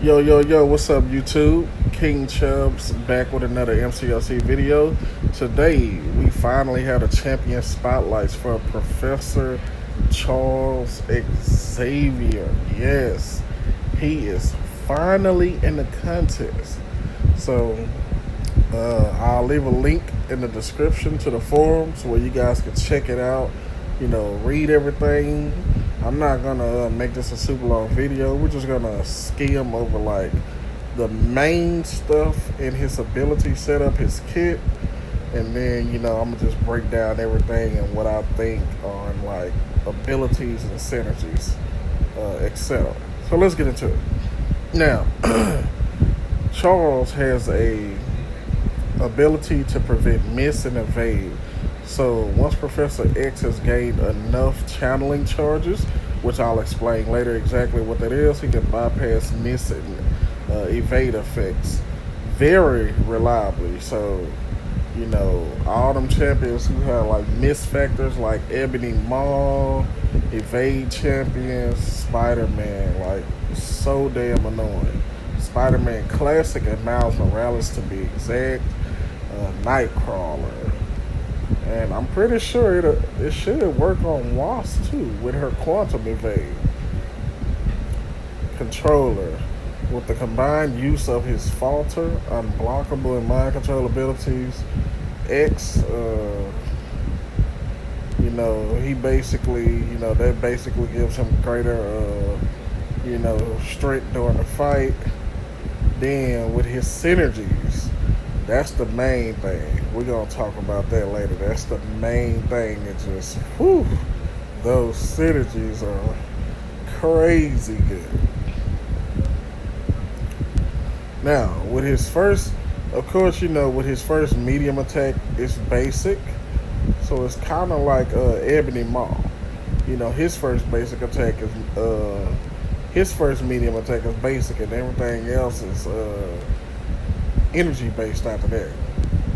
Yo, what's up, YouTube? King Chubbs back with another MCLC video. Today, we finally had a champion spotlights for Professor Charles Xavier. Yes, he is finally in the contest. So, I'll leave a link in the description to the forums where you guys can check it out. Read everything. I'm not gonna make this a super long video. We're just gonna skim over like the main stuff in his ability, set up his kit, and then I'm gonna just break down everything and what I think on like abilities and synergies, etc. So let's get into it. Now, Charles has a ability to prevent miss and evade. So once Professor X has gained enough channeling charges, which I'll explain later exactly what that is, he can bypass miss and evade effects very reliably. So, all them champions who have like miss factors like Ebony Maw, evade champions, Spider-Man, like so damn annoying. Spider-Man Classic and Miles Morales to be exact, Nightcrawler. And I'm pretty sure it should work on Wasp too with her quantum evade. Controller. With the combined use of his falter, unblockable, and mind control abilities, X, he basically, that basically gives him greater, strength during the fight. Then with his synergies, that's the main thing. We're going to talk about that later. That's the main thing. It's just, those synergies are crazy good. Now, with his first, of course, with his first medium attack, it's basic. So it's kind of like Ebony Maw. His first basic attack is, his first medium attack is basic, and everything else is energy based after that.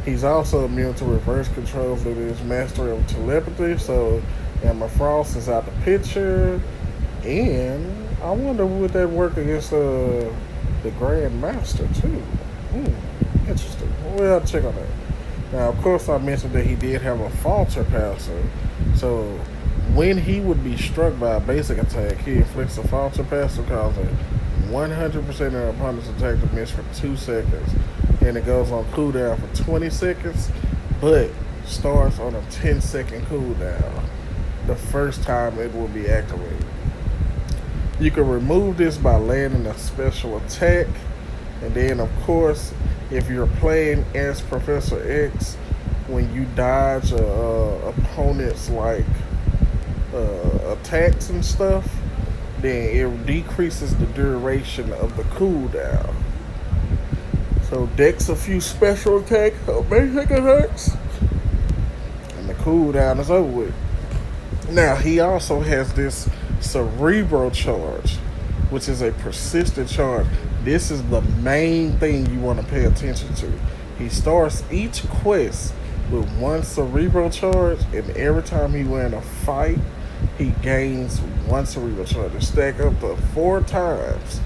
He's also immune to reverse control due to his mastery of telepathy. So Emma Frost is out the picture, and I wonder would that work against the Grand Master too. Interesting. We'll have to check on that. Now, of course, I mentioned that he did have a falter passer. So when he would be struck by a basic attack, he inflicts a falter passer causing 100% of the opponent's attack to miss for 2 seconds. And it goes on cooldown for 20 seconds, but starts on a 10-second cooldown the first time it will be activated. You can remove this by landing a special attack, and then of course, if you're playing as Professor X, when you dodge opponents like attacks and stuff, then it decreases the duration of the cooldown. So decks a few special attacks or basic attacks, and the cooldown is over with. Now he also has this cerebral charge, which is a persistent charge. This is the main thing you want to pay attention to. He starts each quest with 1 cerebral charge, and every time he wins a fight, he gains 1 cerebral charge. It stack up to 4 times.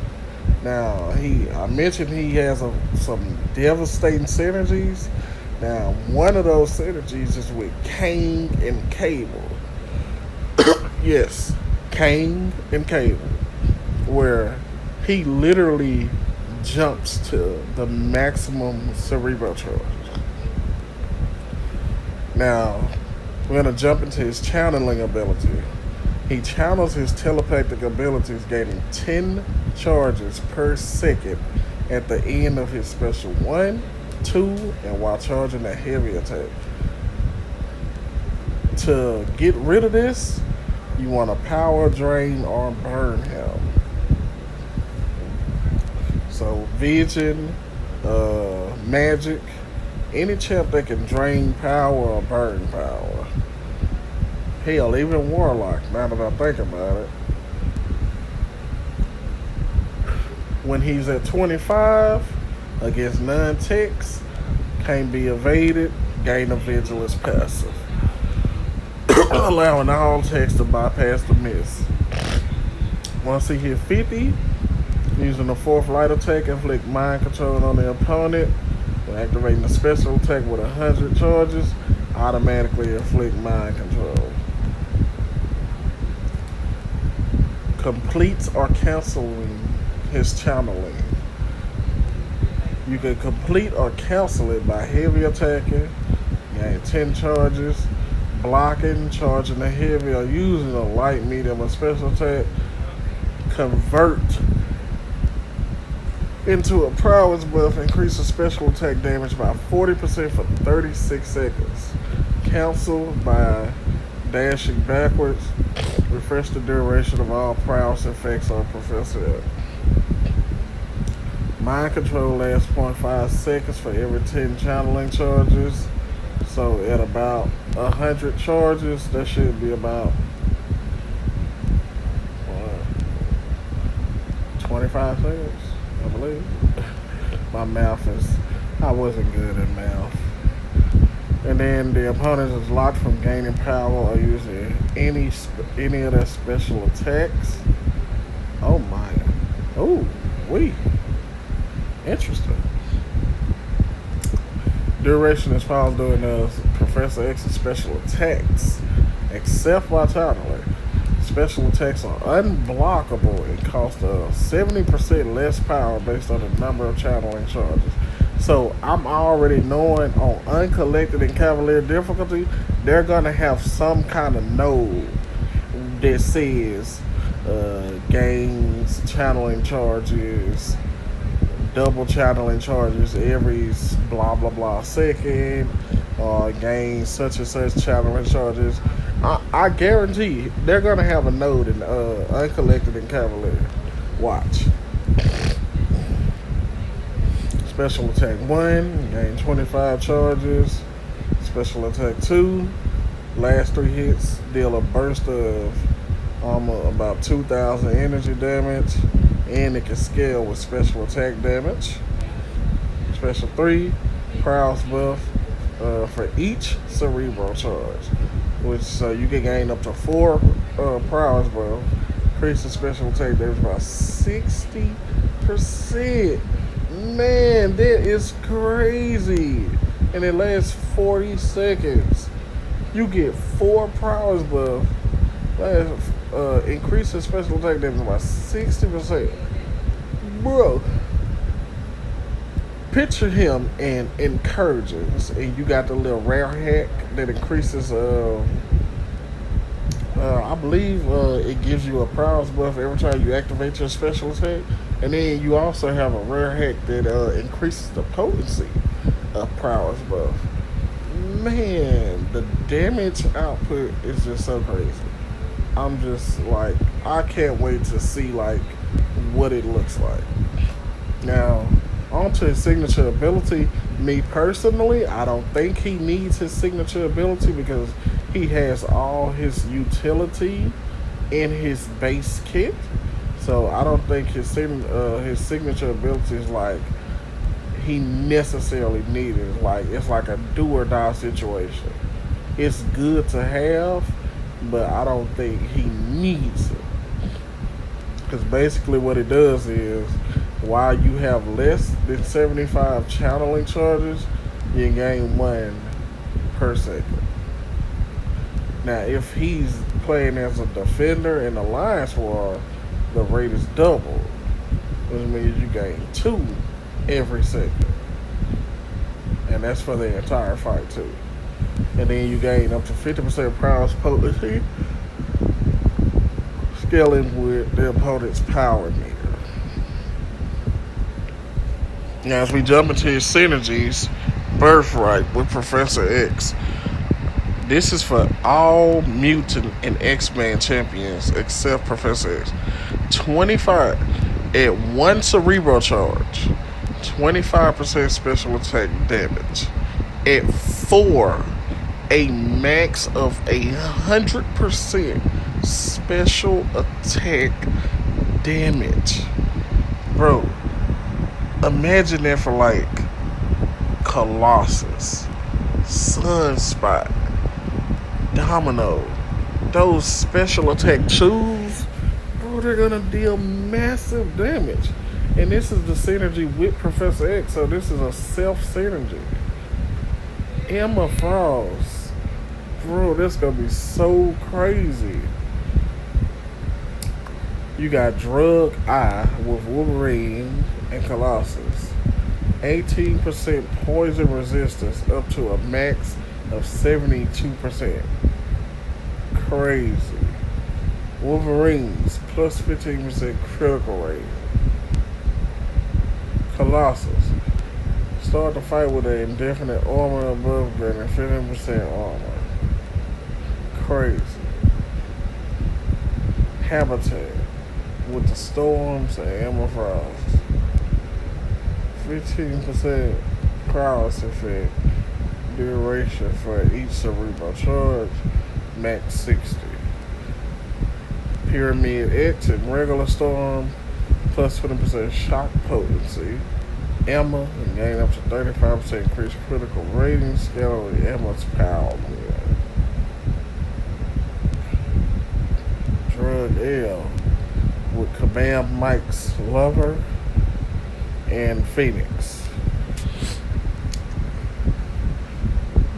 Now, I mentioned he has some devastating synergies. Now, one of those synergies is with Kang and Cable. Yes, Kang and Cable, where he literally jumps to the maximum cerebral charge. Now, we're going to jump into his channeling ability. He channels his telepathic abilities, gaining 10 charges per second at the end of his special 1, 2, and while charging a heavy attack. To get rid of this, you want to power drain or burn him. So Vision, Magic, any champ that can drain power or burn power. Hell, even Warlock, now that I think about it. When he's at 25, against non-techs, can't be evaded, gain a Vigilance passive. Allowing all techs to bypass the miss. Once he hit 50, Using the fourth light attack, inflict mind control on the opponent. When activating the special attack with 100 charges, automatically inflict mind control. Completes or canceling his channeling. You can complete or cancel it by heavy attacking, gain 10 charges, blocking, charging a heavy, or using a light, medium, or special attack. Convert into a prowess buff, increase the special attack damage by 40% for 36 seconds. Cancel by dashing backwards. Refresh the duration of all prowess effects on Professor X. Mind control lasts 0.5 seconds for every 10 channeling charges. So at about 100 charges, that should be about 25 seconds, I believe. I wasn't good at math. And then the opponent is locked from gaining power or using any of their special attacks. Oh my. Oh, interesting. Duration is paused during Professor X's special attacks, except by channeling. Special attacks are unblockable and cost 70% less power based on the number of channeling charges. So I'm already knowing on Uncollected and Cavalier difficulty, they're gonna have some kind of node that says gains channeling charges, double channeling charges every blah blah blah second, or gains such and such channeling charges. I guarantee they're gonna have a node in Uncollected and Cavalier. Watch. Special attack 1, gain 25 charges. Special attack 2, last 3 hits deal a burst of about 2,000 energy damage, and it can scale with special attack damage. Special 3, prowess buff for each cerebral charge, which you can gain up to 4 prowess buff. Increase the special attack damage by 60%. Man, that is crazy. And it lasts 40 seconds. You get 4 prowess buff. Increase the special attack damage by 60%. Bro, picture him in Incursions, and you got the little rare hack that increases I believe it gives you a prowess buff every time you activate your special attack. And then you also have a rare hack that increases the potency of prowess buff. Man, the damage output is just so crazy. I'm just like, I can't wait to see like what it looks like. Now, onto his signature ability. Me personally, I don't think he needs his signature ability because he has all his utility in his base kit. So I don't think his signature ability is like he necessarily needed. Like it's like a do or die situation. It's good to have, but I don't think he needs it. Because basically what it does is, while you have less than 75 channeling charges, you gain 1 per second. Now, if he's playing as a defender in Alliance War, the rate is double, which means you gain 2 every second. And that's for the entire fight, too. And then you gain up to 50% prowess potency, scaling with the opponent's power meter. Now, as we jump into his synergies, Birthright with Professor X. This is for all Mutant and X-Men champions except Professor X. 25 at 1 cerebral charge, 25% special attack damage. At 4, a max of 100% special attack damage. Bro, imagine that for like Colossus, Sunspot, Domino, those special attack chews. Bro, they're gonna deal massive damage. And this is the synergy with Professor X, so this is a self synergy. Emma Frost. Bro, this gonna be so crazy. You got Drug Eye with Wolverine and Colossus. 18% poison resistance up to a max of 72%. Crazy. Wolverines plus 15% critical rate. Colossus. Start the fight with an indefinite armor above greater than 15% armor. Crazy. Habitat with the storms and Emma Frost. 15% prowess effect. Duration for each cerebral charge. Max 60. Pyramid X and regular storm plus 20% shock potency. Emma and gain up to 35% increased critical rating. Scale with Emma's power. Drug L with Kabam Mike's lover and Phoenix.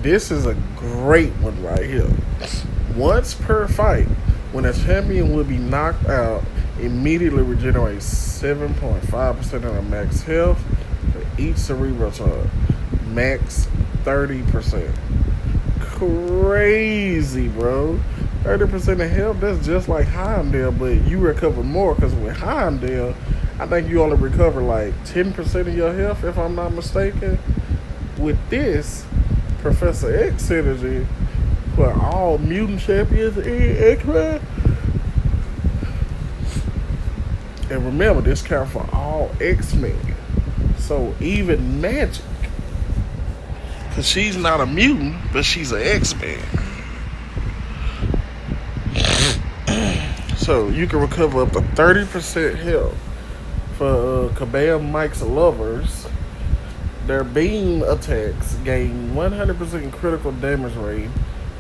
This is a great one right here. Once per fight, when a champion will be knocked out, immediately regenerates 7.5% of their max health for each cerebral charge. Max 30%. Crazy, bro. 30% of health, that's just like Heimdall, but you recover more because with Heimdall, I think you only recover like 10% of your health, if I'm not mistaken. With this, Professor X synergy for all mutant champions in X-Men. And remember, this counts for all X-Men. So even Magic, because she's not a mutant, but she's an X-Men. So you can recover up to 30% health. For Kabam Mike's lovers, their beam attacks gain 100% critical damage rate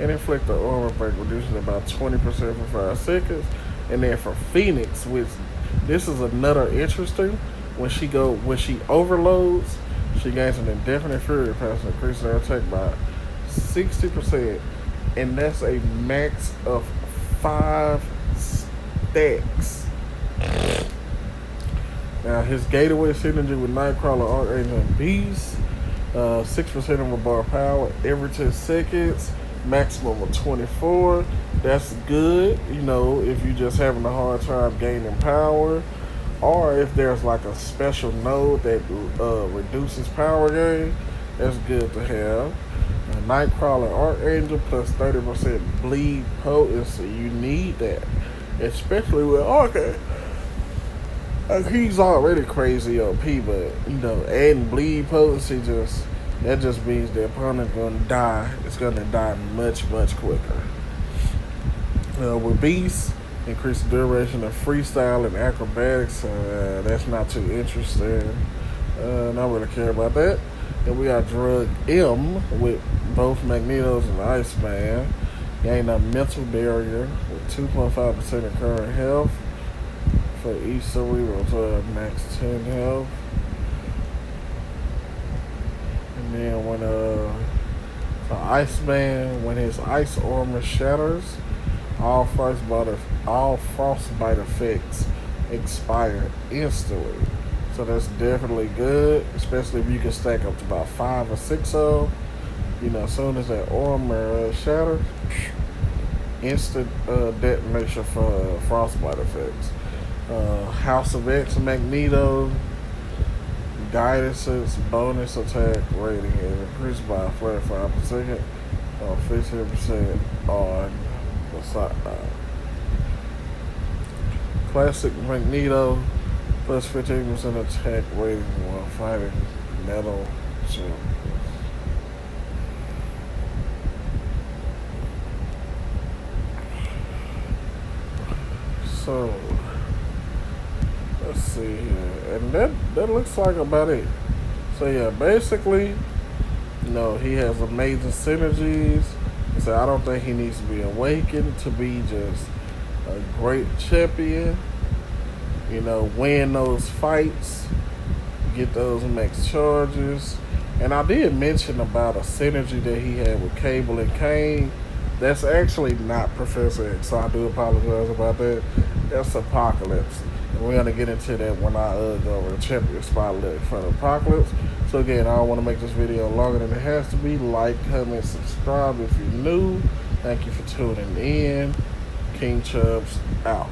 and inflict the armor break, reducing about 20% for 5 seconds. And then for Phoenix, which this is another interesting, when she overloads, she gains an indefinite fury pass, increasing her attack by 60%, and that's a max of 5 stacks. Now his gateway synergy with Nightcrawler, Archangel, and Beast, 6% of a bar power every 10 seconds, maximum of 24. That's good, you know, if you're just having a hard time gaining power, or if there's like a special node that reduces power gain. That's good to have. Nightcrawler, Archangel plus 30% bleed potency. You need that, especially with Archangel. He's already crazy OP, but you know, adding bleed potency just means the opponent's gonna die. It's gonna die much quicker. With Beast, increase the duration of freestyle and acrobatics. That's not too interesting. Not really care about that. Then we got Drug M with both Magnetos and Iceman. Gain a mental barrier with 2.5% of current health for each cerebral to max 10 health. And then when for Iceman, when his ice armor shatters, all frostbite effects expire instantly. So that's definitely good, especially if you can stack up to about 5 or 6 of them. You know, as soon as that armor shatters, instant detonation for frostbite effects. House of X Magneto, guidance's bonus attack rating is increased by 45%, or 15% on the side. Classic Magneto plus 15% attack rating while fighting metal champions. So let's see here, and that looks like about it. So yeah, basically, you know, he has amazing synergies. So I don't think he needs to be awakened to be just a great champion. win those fights, get those max charges. And I did mention about a synergy that he had with Cable and Kane. That's actually not Professor X, so I do apologize about that. That's Apocalypse. And we're going to get into that when I go over the champion spotlight for the Apocalypse. So again, I don't want to make this video longer than it has to be. Like, comment, subscribe if you're new. Thank you for tuning in. King Chubbs out.